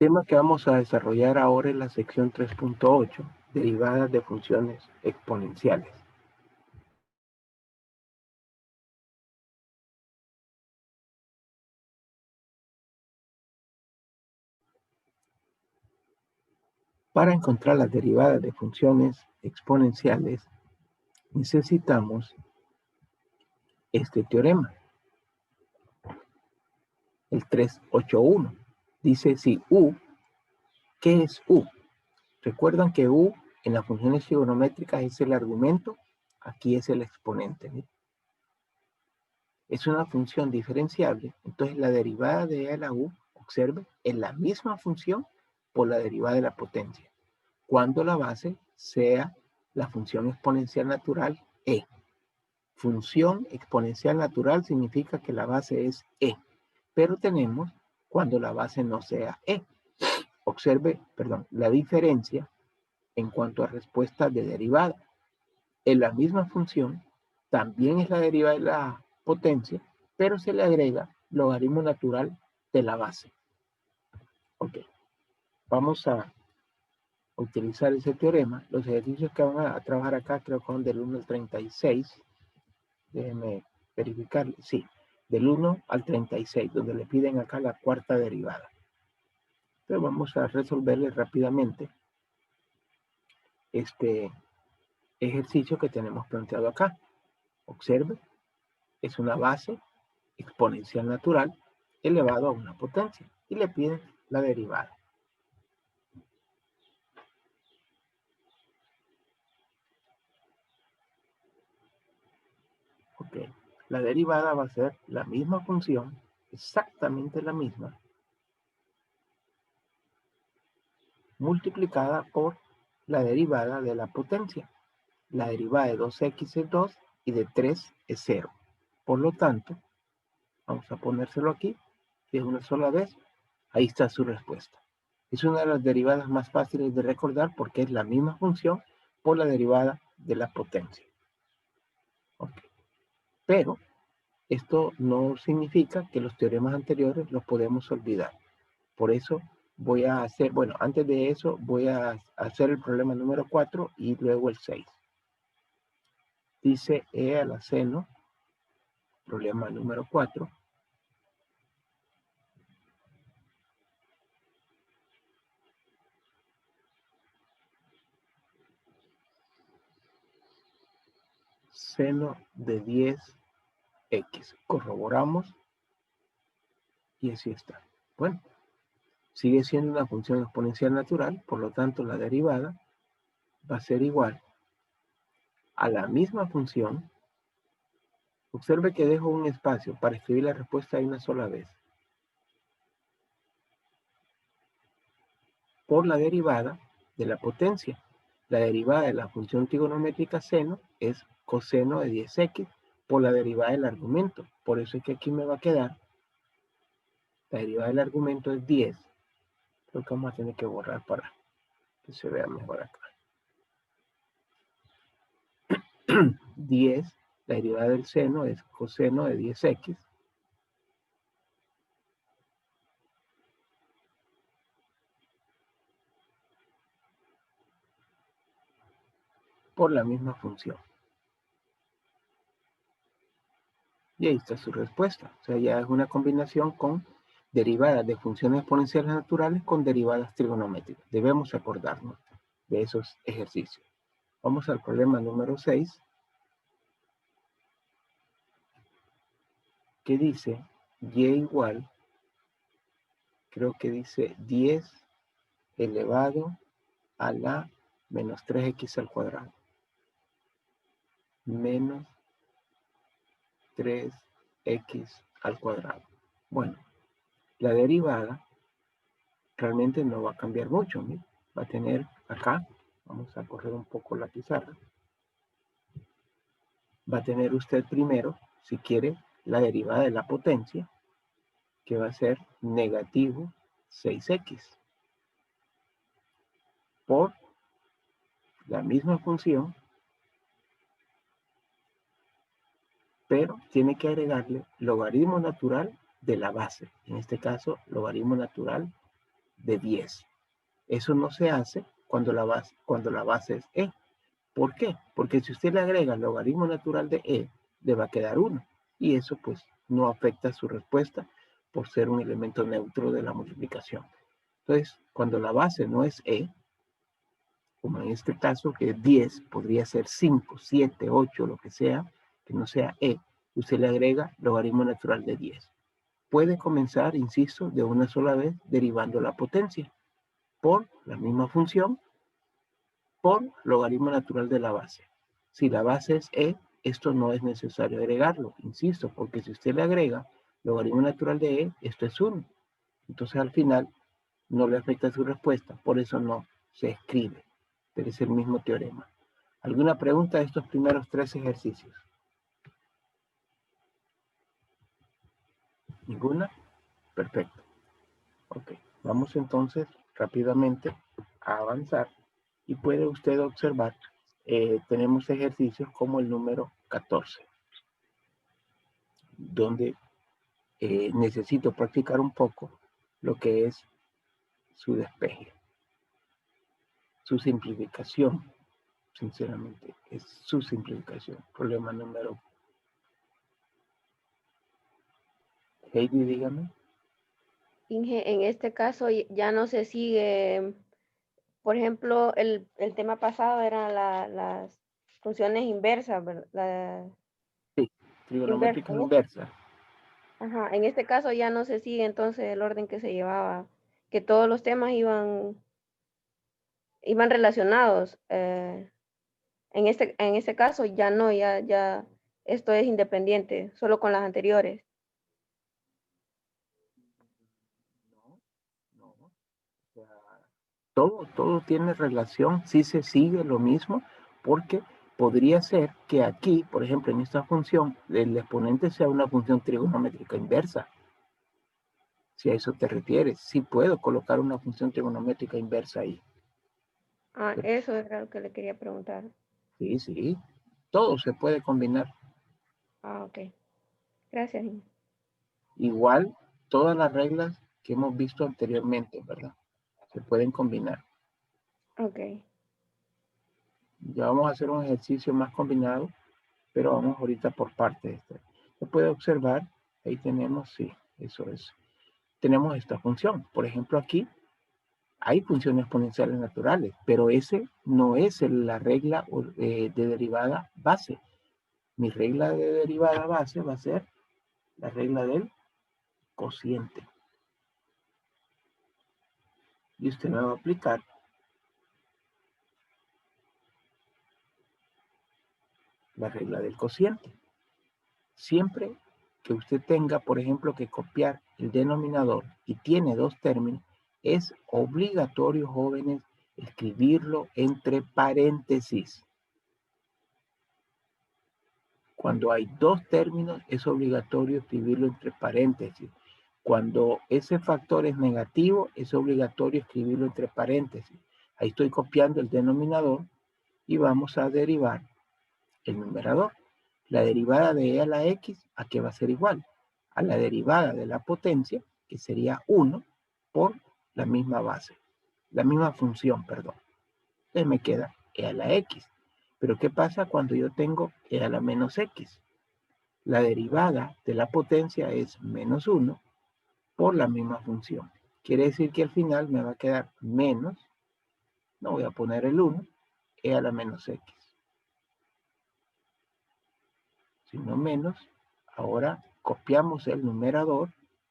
El tema que vamos a desarrollar ahora es la sección 3.8, derivadas de funciones exponenciales. Para encontrar las derivadas de funciones exponenciales, necesitamos este teorema, el 381. Dice si U, ¿qué es U? Recuerdan que U en las funciones trigonométricas es el argumento, aquí es el exponente. ¿sí? Es una función diferenciable, entonces la derivada de E a la U, observe, es la misma función por la derivada de la potencia, cuando la base sea la función exponencial natural E. Función exponencial natural significa que la base es E, pero tenemos cuando la base no sea E. Observe, la diferencia en cuanto a respuesta de derivada. En la misma función, también es la derivada de la potencia, pero se le agrega logaritmo natural de la base. Ok, vamos a utilizar ese teorema. Los ejercicios que van a trabajar acá creo que son del 1 al 36. Déjenme verificar. Sí, del 1 al 36, donde le piden acá la cuarta derivada. Entonces vamos a resolverle rápidamente este ejercicio que tenemos planteado acá. Observe, es una base exponencial natural elevado a una potencia y le piden la derivada. Ok, la derivada va a ser la misma función, exactamente la misma, multiplicada por la derivada de la potencia. La derivada de 2x es 2 y de 3 es 0. Por lo tanto, vamos a ponérselo aquí, de una sola vez, ahí está su respuesta. Es una de las derivadas más fáciles de recordar porque es la misma función por la derivada de la potencia. Okay. Pero esto no significa que los teoremas anteriores los podemos olvidar. Por eso voy a hacer, bueno, antes de eso voy a hacer el problema número 4 y luego el 6. Dice E a la seno, problema número 4. Seno de 10x. Corroboramos y así está. Bueno, sigue siendo una función exponencial natural, por lo tanto la derivada va a ser igual a la misma función. Observe que dejo un espacio para escribir la respuesta de una sola vez. Por la derivada de la potencia. La derivada de la función trigonométrica seno es coseno de 10x por la derivada del argumento. Por eso es que aquí me va a quedar, la derivada del argumento es 10. Creo que vamos a tener que borrar para que se vea mejor acá. 10, la derivada del seno es coseno de 10x por la misma función. Y ahí está su respuesta. O sea, ya es una combinación con derivadas de funciones exponenciales naturales con derivadas trigonométricas. Debemos acordarnos de esos ejercicios. Vamos al problema número 6, que dice y igual, creo que dice 10 elevado a la menos 3x al cuadrado. Menos 3x al cuadrado. Bueno, la derivada realmente no va a cambiar mucho. ¿sí? Va a tener acá, vamos a correr un poco la pizarra, va a tener usted primero, si quiere, la derivada de la potencia, que va a ser negativo 6x por la misma función, pero tiene que agregarle logaritmo natural de la base, en este caso logaritmo natural de 10. Eso no se hace cuando la base es e. ¿Por qué? Porque si usted le agrega el logaritmo natural de e, le va a quedar 1. Y eso pues no afecta su respuesta por ser un elemento neutro de la multiplicación. Entonces, cuando la base no es e, como en este caso que es 10, podría ser 5, 7, 8, lo que sea, que no sea e, usted le agrega logaritmo natural de 10. Puede comenzar, insisto, de una sola vez derivando la potencia por la misma función por logaritmo natural de la base. Si la base es e, esto no es necesario agregarlo, insisto, porque si usted le agrega logaritmo natural de e, esto es 1. Entonces al final no le afecta su respuesta, por eso no se escribe, pero es el mismo teorema. ¿Alguna pregunta de estos primeros 3 ejercicios? ¿Ninguna? Perfecto. Ok, vamos entonces rápidamente a avanzar y puede usted observar, tenemos ejercicios como el número 14, donde necesito practicar un poco lo que es su despeje, su simplificación, sinceramente, es su simplificación. Problema número. Heidi, dígame. Inge, en este caso ya no se sigue, por ejemplo, el tema pasado eran las funciones inversas, ¿verdad? Sí, trigonométrica inversa. Ajá, en este caso ya no se sigue entonces el orden que se llevaba, que todos los temas iban relacionados. En este caso ya no, ya esto es independiente, solo con las anteriores. No, no. O sea, todo tiene relación, sí se sigue lo mismo, porque podría ser que aquí, por ejemplo, en esta función, el exponente sea una función trigonométrica inversa. Si a eso te refieres, sí puedo colocar una función trigonométrica inversa ahí. Ah, Pero, eso era lo que le quería preguntar. sí, sí, todo se puede combinar. Ah, ok. Gracias, Inge. Igual, todas las reglas que hemos visto anteriormente, ¿verdad? Se pueden combinar. Ok. Ya vamos a hacer un ejercicio más combinado, pero vamos ahorita por partes. Se puede observar, ahí tenemos, sí, eso es. Tenemos esta función. Por ejemplo, aquí hay funciones exponenciales naturales, pero ese no es la regla de derivada base. Mi regla de derivada base va a ser la regla del cociente. Y usted me va a aplicar la regla del cociente. Siempre que usted tenga, por ejemplo, que copiar el denominador y tiene 2 términos, es obligatorio, jóvenes, escribirlo entre paréntesis. Cuando hay 2 términos, es obligatorio escribirlo entre paréntesis. Cuando ese factor es negativo, es obligatorio escribirlo entre paréntesis. Ahí estoy copiando el denominador y vamos a derivar el numerador. La derivada de e a la x, ¿a qué va a ser igual? A la derivada de la potencia, que sería 1 por la misma base, la misma función, perdón. Entonces me queda e a la x. Pero ¿qué pasa cuando yo tengo e a la menos x? La derivada de la potencia es menos 1 por la misma función. Quiere decir que al final me va a quedar menos, no voy a poner el 1, e a la menos x. Sino menos. Ahora copiamos el numerador,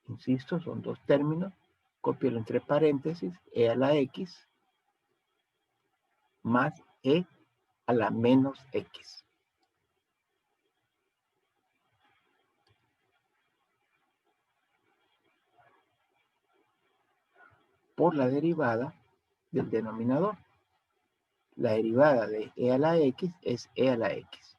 insisto, son 2 términos, copiarlo entre paréntesis, e a la x más e a la menos x. Por la derivada del denominador. La derivada de e a la x es e a la x.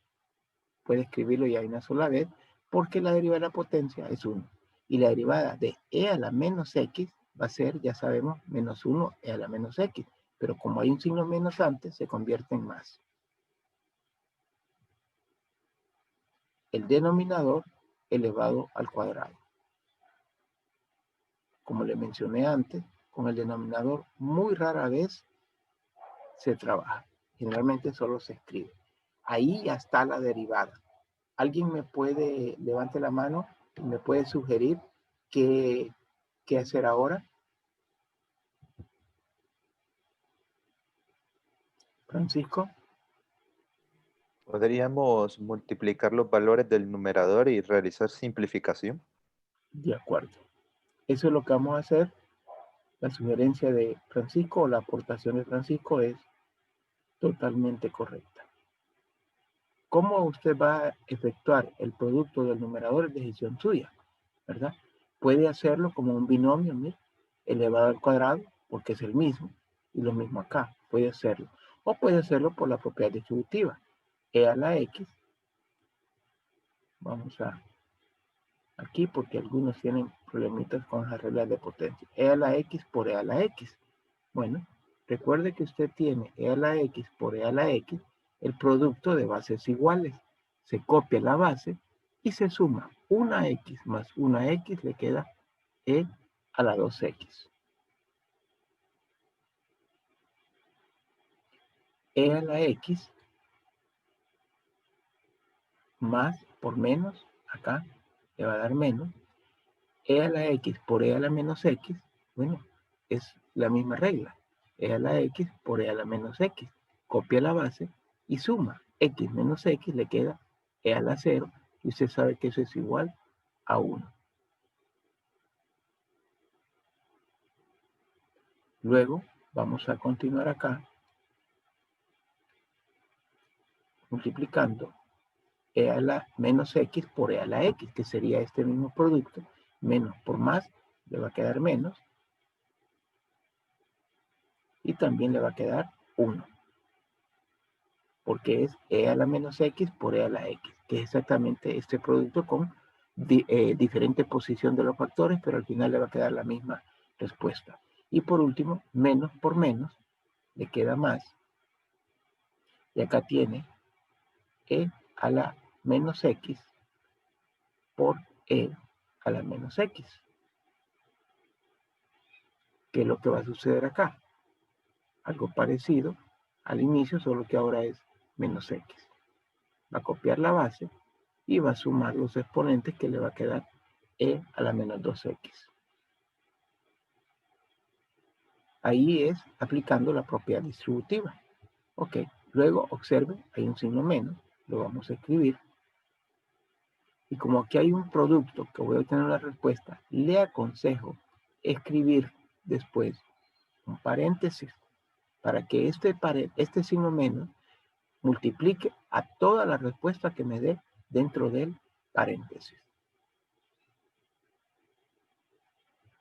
Puede escribirlo ya una sola vez porque la derivada de la potencia es 1. Y la derivada de e a la menos x va a ser, ya sabemos, menos 1 e a la menos x. Pero como hay un signo menos antes, se convierte en más. El denominador elevado al cuadrado. Como le mencioné antes, con el denominador muy rara vez se trabaja. Generalmente solo se escribe. Ahí ya está la derivada. ¿Alguien me puede, levante la mano, me puede sugerir qué hacer ahora? Francisco. ¿Podríamos multiplicar los valores del numerador y realizar simplificación? De acuerdo. Eso es lo que vamos a hacer. La sugerencia de Francisco o la aportación de Francisco es totalmente correcta. ¿Cómo usted va a efectuar el producto del numerador? Es decisión suya, ¿verdad? Puede hacerlo como un binomio, mire, elevado al cuadrado, porque es el mismo, y lo mismo acá, puede hacerlo. O puede hacerlo por la propiedad distributiva. E a la X, vamos a aquí porque algunos tienen problemitas con las reglas de potencia. E a la X por E a la X. Bueno, recuerde que usted tiene E a la X por E a la X, el producto de bases iguales. Se copia la base y se suma una X más una X, le queda E a la 2X. E a la X más por menos, acá le va a dar menos. E a la X por E a la menos X, bueno, es la misma regla. E a la X por E a la menos X. Copia la base y suma. X menos X le queda E a la 0 y usted sabe que eso es igual a 1. Luego vamos a continuar acá multiplicando E a la menos X por E a la X, que sería este mismo producto. Menos por más le va a quedar menos y también le va a quedar 1. Porque es E a la menos X por E a la X, que es exactamente este producto con diferente posición de los factores, pero al final le va a quedar la misma respuesta. Y por último, menos por menos, le queda más. Y acá tiene E a la menos X por E a la menos X. ¿Qué es lo que va a suceder acá? Algo parecido al inicio, solo que ahora es menos X. Va a copiar la base y va a sumar los exponentes que le va a quedar E a la menos 2X. Ahí es aplicando la propiedad distributiva. Ok, luego observe, hay un signo menos, lo vamos a escribir. Y como aquí hay un producto que voy a obtener una respuesta, le aconsejo escribir después un paréntesis para que este signo menos multiplique a toda la respuesta que me dé dentro del paréntesis.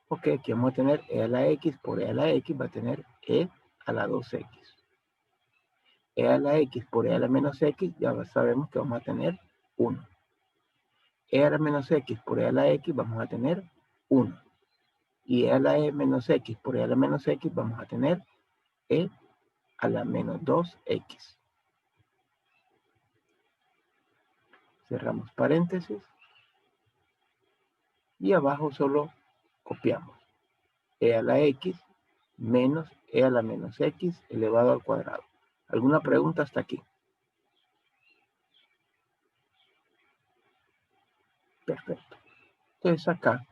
Ok, aquí vamos a tener E a la X por E a la X, va a tener E a la 2X. E a la X por E a la menos X, ya sabemos que vamos a tener 1. E a la menos X por E a la X, vamos a tener 1. Y E a la E menos X por E a la menos X, vamos a tener E a la menos 2X. Cerramos paréntesis. Y abajo solo copiamos. E a la X menos E a la menos X elevado al cuadrado. ¿Alguna pregunta hasta aquí? Perfecto. Entonces acá,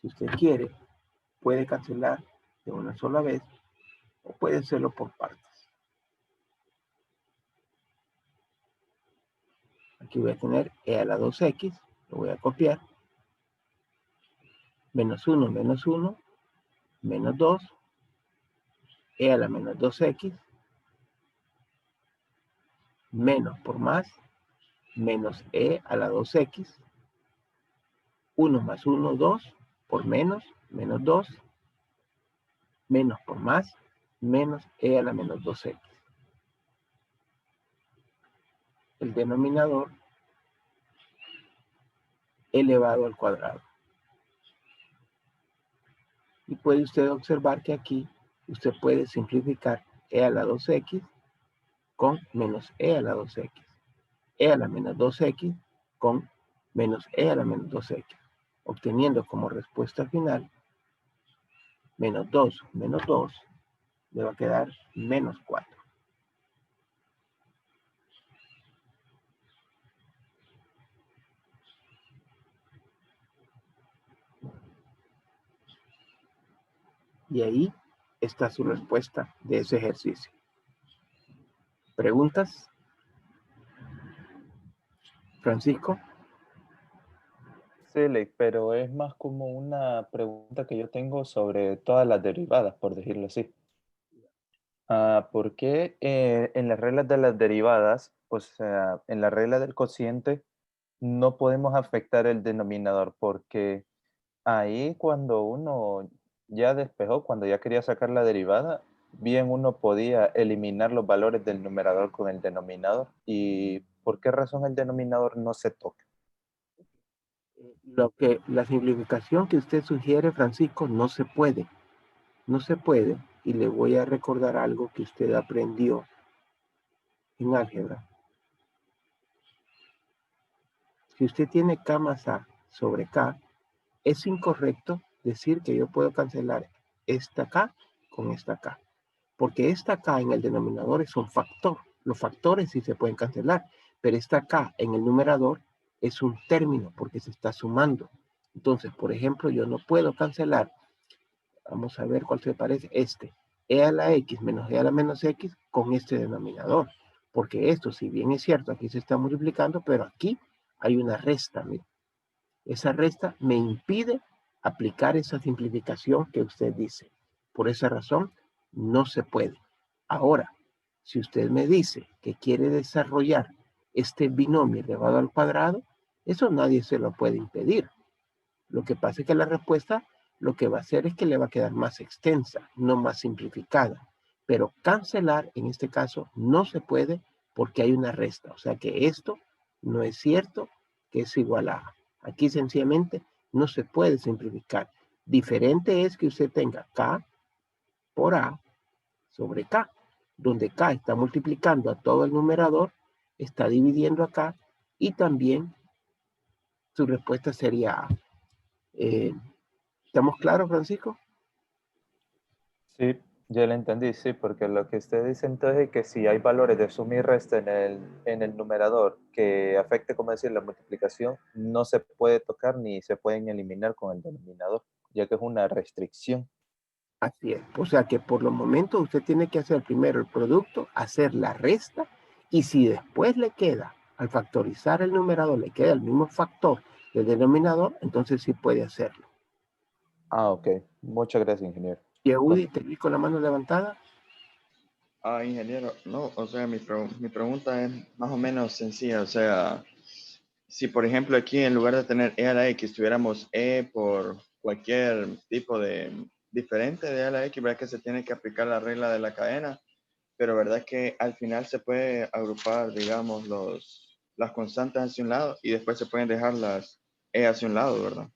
si usted quiere, puede cancelar de una sola vez o puede hacerlo por partes. Aquí voy a tener E a la 2X, lo voy a copiar. Menos 1, menos 1, menos 2, E a la menos 2X, menos por más, menos E a la 2X, 1 más 1, 2, por menos, menos 2, menos por más, menos E a la menos 2X. El denominador elevado al cuadrado. Y puede usted observar que aquí usted puede simplificar E a la 2X con menos E a la 2X. E a la menos 2X con menos E a la menos 2X. Obteniendo como respuesta final Menos 2, me va a quedar menos 4. Y ahí está su respuesta de ese ejercicio. ¿Preguntas? Francisco. Sí, Ley, pero es más como una pregunta que yo tengo sobre todas las derivadas, por decirlo así. ¿Por qué en las reglas de las derivadas, o sea, en la regla del cociente, no podemos afectar el denominador? Porque ahí cuando uno ya despejó, cuando ya quería sacar la derivada, bien uno podía eliminar los valores del numerador con el denominador. ¿Y por qué razón el denominador no se toca? La simplificación que usted sugiere, Francisco, no se puede. No se puede. Y le voy a recordar algo que usted aprendió en álgebra. Si usted tiene K más A sobre K, es incorrecto decir que yo puedo cancelar esta K con esta K. Porque esta K en el denominador es un factor. Los factores sí se pueden cancelar, pero esta K en el numerador es un término porque se está sumando. Entonces, por ejemplo, yo no puedo cancelar, vamos a ver cuál se parece, e a la x menos e a la menos x con este denominador. Porque esto, si bien es cierto, aquí se está multiplicando, pero aquí hay una resta. Mire. Esa resta me impide aplicar esa simplificación que usted dice. Por esa razón, no se puede. Ahora, si usted me dice que quiere desarrollar este binomio elevado al cuadrado, eso nadie se lo puede impedir. Lo que pasa es que la respuesta lo que va a hacer es que le va a quedar más extensa, no más simplificada. Pero cancelar, en este caso, no se puede porque hay una resta. O sea que esto no es cierto que es igual a A. Aquí sencillamente no se puede simplificar. Diferente es que usted tenga K por A sobre K, donde K está multiplicando a todo el numerador, está dividiendo acá y también su respuesta sería A. ¿Estamos claros, Francisco? Sí, yo lo entendí, sí, porque lo que usted dice entonces es que si hay valores de suma y resta en el numerador que afecte, como decir, la multiplicación, no se puede tocar ni se pueden eliminar con el denominador, ya que es una restricción. Así es. O sea que por los momentos usted tiene que hacer primero el producto, hacer la resta, y si después le queda, al factorizar el numerador, le queda el mismo factor del denominador, entonces sí puede hacerlo. Ok. Muchas gracias, ingeniero. Yehudi, te vi con la mano levantada. Ingeniero, no, o sea, mi pregunta es más o menos sencilla, o sea, si por ejemplo aquí en lugar de tener e a la x tuviéramos e por cualquier tipo de diferente de e a la x, verdad que se tiene que aplicar la regla de la cadena, pero verdad que al final se puede agrupar, digamos, las constantes hacia un lado y después se pueden dejar las e hacia un lado, ¿verdad?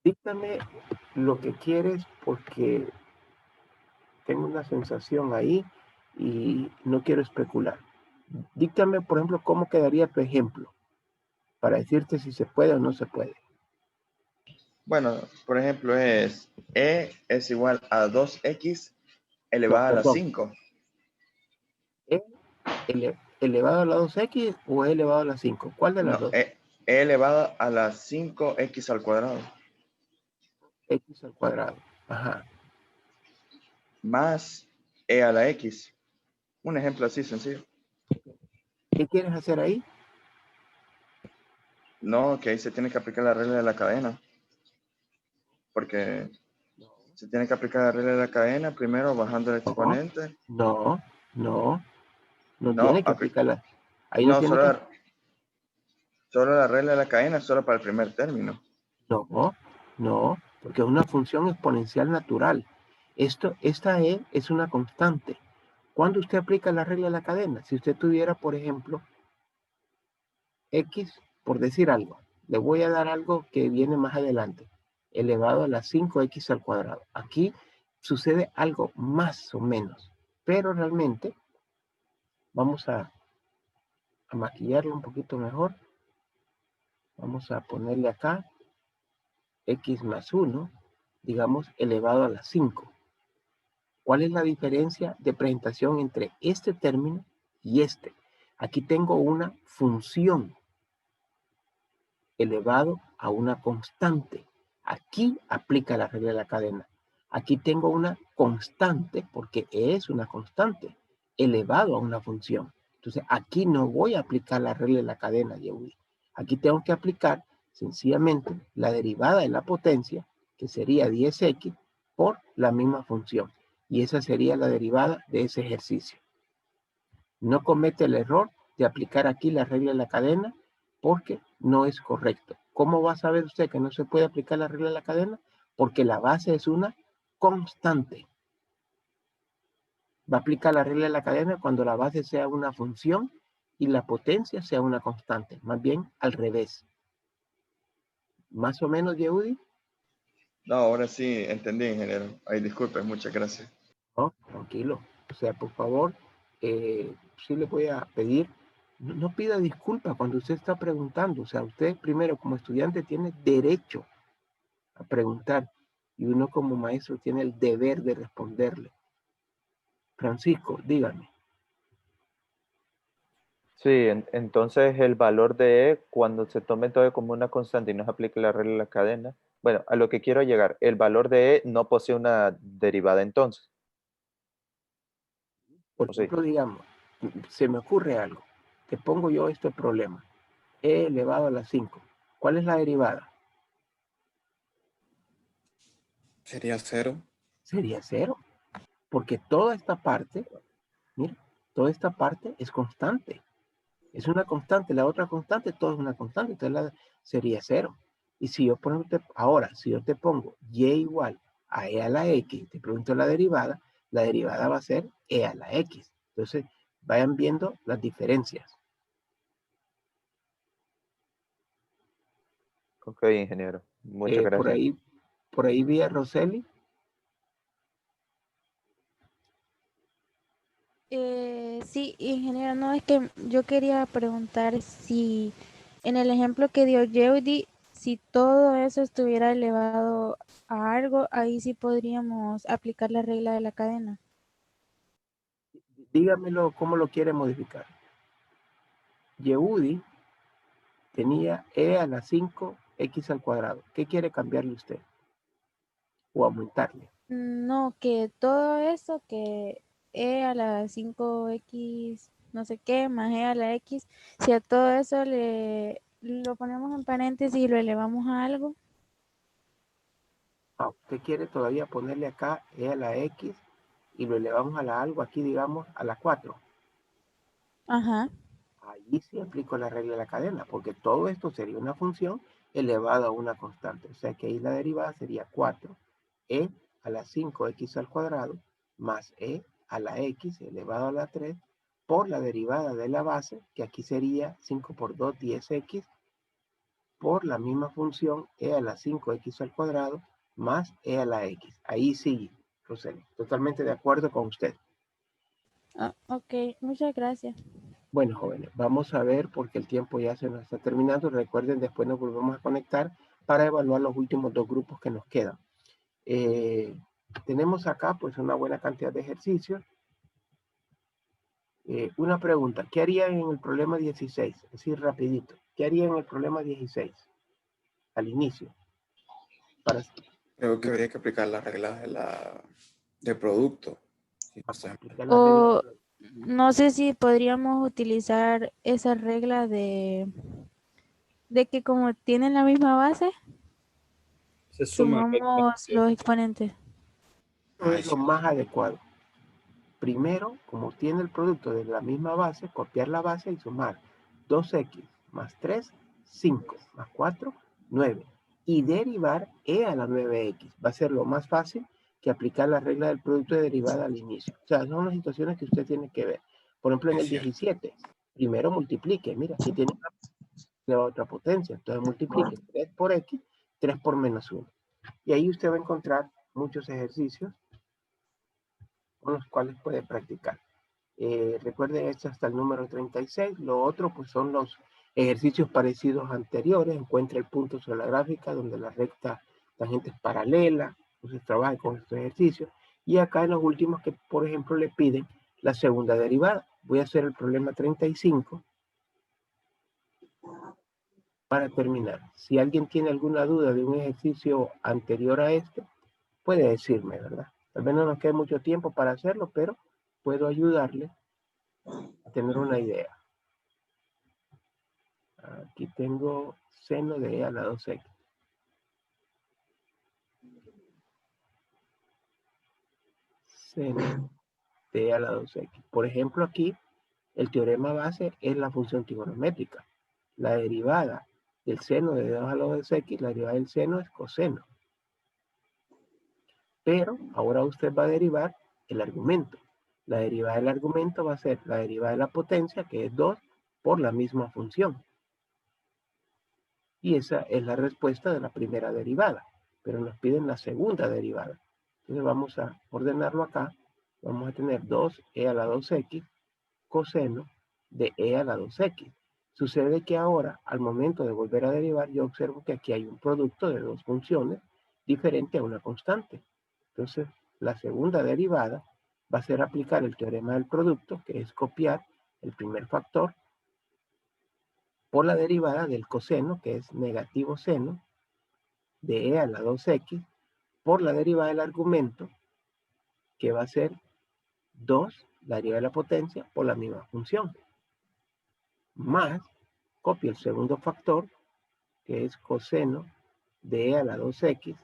Díctame lo que quieres porque tengo una sensación ahí y no quiero especular. Díctame, por ejemplo, cómo quedaría tu ejemplo para decirte si se puede o no se puede. Bueno, por ejemplo, e es igual a 2x No, elevada a la perdón. 5. ¿E elevado a la 2x o e elevado a la 5? ¿Cuál de las No, dos? e elevado a la 5x al cuadrado. X al cuadrado. Ajá. Más e a la x. Un ejemplo así sencillo. ¿Qué quieres hacer ahí? No, que ahí se tiene que aplicar la regla de la cadena. Porque se tiene que aplicar la regla de la cadena primero bajando el No, exponente. no, no, no No, tiene que aplicarla. Ahí no no, tiene que. solo la regla de la cadena, solo para el primer término. No, no, porque es una función exponencial natural. Esta E es una constante. ¿Cuándo usted aplica la regla de la cadena? Si usted tuviera, por ejemplo, X, por decir algo, le voy a dar algo que viene más adelante, elevado a la 5x al cuadrado. Aquí sucede algo más o menos, pero realmente vamos a maquillarlo un poquito mejor. Vamos a ponerle acá x más 1, digamos, elevado a la 5. ¿Cuál es la diferencia de presentación entre este término y este? Aquí tengo una función elevado a una constante. Aquí aplica la regla de la cadena. Aquí tengo una constante, porque es una constante, elevado a una función. Entonces, aquí no voy a aplicar la regla de la cadena, Yehudy. Aquí tengo que aplicar sencillamente la derivada de la potencia, que sería 10x, por la misma función. Y esa sería la derivada de ese ejercicio. No comete el error de aplicar aquí la regla de la cadena, porque no es correcto. ¿Cómo va a saber usted que no se puede aplicar la regla de la cadena? Porque la base es una constante. Va a aplicar la regla de la cadena cuando la base sea una función y la potencia sea una constante. Más bien al revés. ¿Más o menos, Yehudi? No, ahora sí entendí, ingeniero. Ay, disculpe, muchas gracias. No, tranquilo. O sea, por favor, sí le voy a pedir, no pida disculpas cuando usted está preguntando. O sea, usted primero como estudiante tiene derecho a preguntar y uno como maestro tiene el deber de responderle. Francisco, dígame. Sí, entonces el valor de E, cuando se tome todo como una constante y no se aplique la regla de la cadena, bueno, a lo que quiero llegar, el valor de E no posee una derivada entonces, Por ¿o sí? ejemplo, digamos, se me ocurre algo. Te pongo yo este problema. E elevado a la 5. ¿Cuál es la derivada? Sería 0. Sería 0. Porque toda esta parte, mira, toda esta parte es constante. Es una constante, la otra constante, todo es una constante, entonces sería 0. Y si yo pongo, ahora, si yo te pongo y igual a e a la x, te pregunto la derivada va a ser e a la x. Entonces, vayan viendo las diferencias. Ok, ingeniero, muchas Por gracias. ahí vi a Roseli. Sí, ingeniero, no, es que yo quería preguntar si en el ejemplo que dio Yehudy, si todo eso estuviera elevado a algo, ahí sí podríamos aplicar la regla de la cadena. Dígamelo cómo lo quiere modificar. Yehudi tenía e a la 5x al cuadrado. ¿Qué quiere cambiarle usted? O aumentarle. No, que todo eso, que e a la 5x, no sé qué, más e a la x, si a todo eso lo ponemos en paréntesis y lo elevamos a algo. Usted quiere todavía ponerle acá e a la x y lo elevamos a la algo, aquí digamos a la 4. Ajá. Allí sí aplico la regla de la cadena, porque todo esto sería una función elevada a una constante. O sea que ahí la derivada sería 4 e a la 5x al cuadrado más e a la x elevado a la 3 por la derivada de la base, que aquí sería 5 por 2, 10x, por la misma función e a la 5x al cuadrado más e a la x. Ahí sí, Roseli, totalmente de acuerdo con usted. Ah, ok, muchas gracias. Bueno, jóvenes, vamos a ver porque el tiempo ya se nos está terminando. Recuerden, después nos volvemos a conectar para evaluar los últimos dos grupos que nos quedan. Tenemos acá pues una buena cantidad de ejercicios. Una pregunta, ¿qué harían en el problema 16? Es decir, rapidito. ¿Qué harían en el problema 16? Al inicio. Creo que habría que aplicar las reglas de producto. Para aplicar la regla. O no sé si podríamos utilizar esa regla de que como tienen la misma base, Se suma. sumamos los exponentes. Esto es lo más adecuado. Primero, como tiene el producto de la misma base, copiar la base y sumar 2x más 3, 5, más 4, 9. Y derivar e a la 9x. Va a ser lo más fácil que aplicar la regla del producto de derivada al inicio. O sea, son las situaciones que usted tiene que ver. Por ejemplo, en el 17, primero multiplique. Mira, aquí tiene una otra potencia. Entonces multiplique 3 por x, 3 por menos 1. Y ahí usted va a encontrar muchos ejercicios con los cuales puede practicar. Recuerden, esto hasta el número 36. Lo otro, pues son los Ejercicios parecidos anteriores, encuentra el punto sobre la gráfica donde la recta tangente es paralela, entonces trabaje con estos ejercicios. Y acá en los últimos que, por ejemplo, le piden la segunda derivada. Voy a hacer el problema 35 para terminar. Si alguien tiene alguna duda de un ejercicio anterior a este, puede decirme, ¿verdad? Tal vez no nos quede mucho tiempo para hacerlo, pero puedo ayudarle a tener una idea. Aquí tengo seno de e a la 2x. Seno de e a la 2x. Por ejemplo, aquí el teorema base es la función trigonométrica. La derivada del seno de 2 a la 2x, la derivada del seno es coseno. Pero ahora usted va a derivar el argumento. La derivada del argumento va a ser la derivada de la potencia, que es 2, por la misma función. Y esa es la respuesta de la primera derivada. Pero nos piden la segunda derivada. Entonces vamos a ordenarlo acá. Vamos a tener 2e a la 2x coseno de e a la 2x. Sucede que ahora, al momento de volver a derivar, yo observo que aquí hay un producto de dos funciones diferente a una constante. Entonces, la segunda derivada va a ser aplicar el teorema del producto, que es copiar el primer factor por la derivada del coseno, que es negativo seno de e a la 2x, por la derivada del argumento, que va a ser 2, la derivada de la potencia, por la misma función. Más, copio el segundo factor, que es coseno de e a la 2x,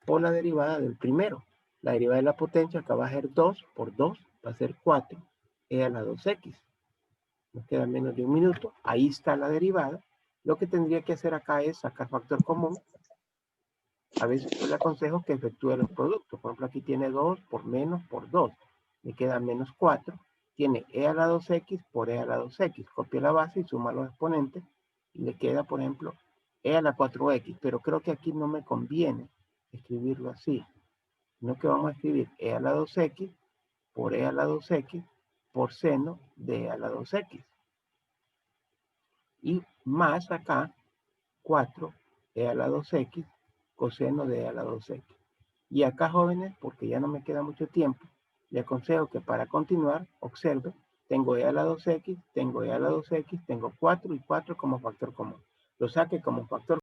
por la derivada del primero. La derivada de la potencia acá va a ser 2 por 2, va a ser 4, e a la 2x. Nos queda menos de un minuto. Ahí está la derivada. Lo que tendría que hacer acá es sacar factor común. A veces yo le aconsejo que efectúe los productos. Por ejemplo, aquí tiene 2 por menos por 2. Me queda menos 4. Tiene e a la 2x por e a la 2x. Copia la base y suma los exponentes. Y le queda, por ejemplo, e a la 4x. Pero creo que aquí no me conviene escribirlo así. Sino que vamos a escribir e a la 2x por e a la 2x por seno de e a la 2x. Y más acá, 4 e a la 2x coseno de e a la 2x. Y acá, jóvenes, porque ya no me queda mucho tiempo, le aconsejo que para continuar, observe, tengo e a la 2x, tengo e a la 2x, tengo 4 y 4 como factor común. Lo saque como factor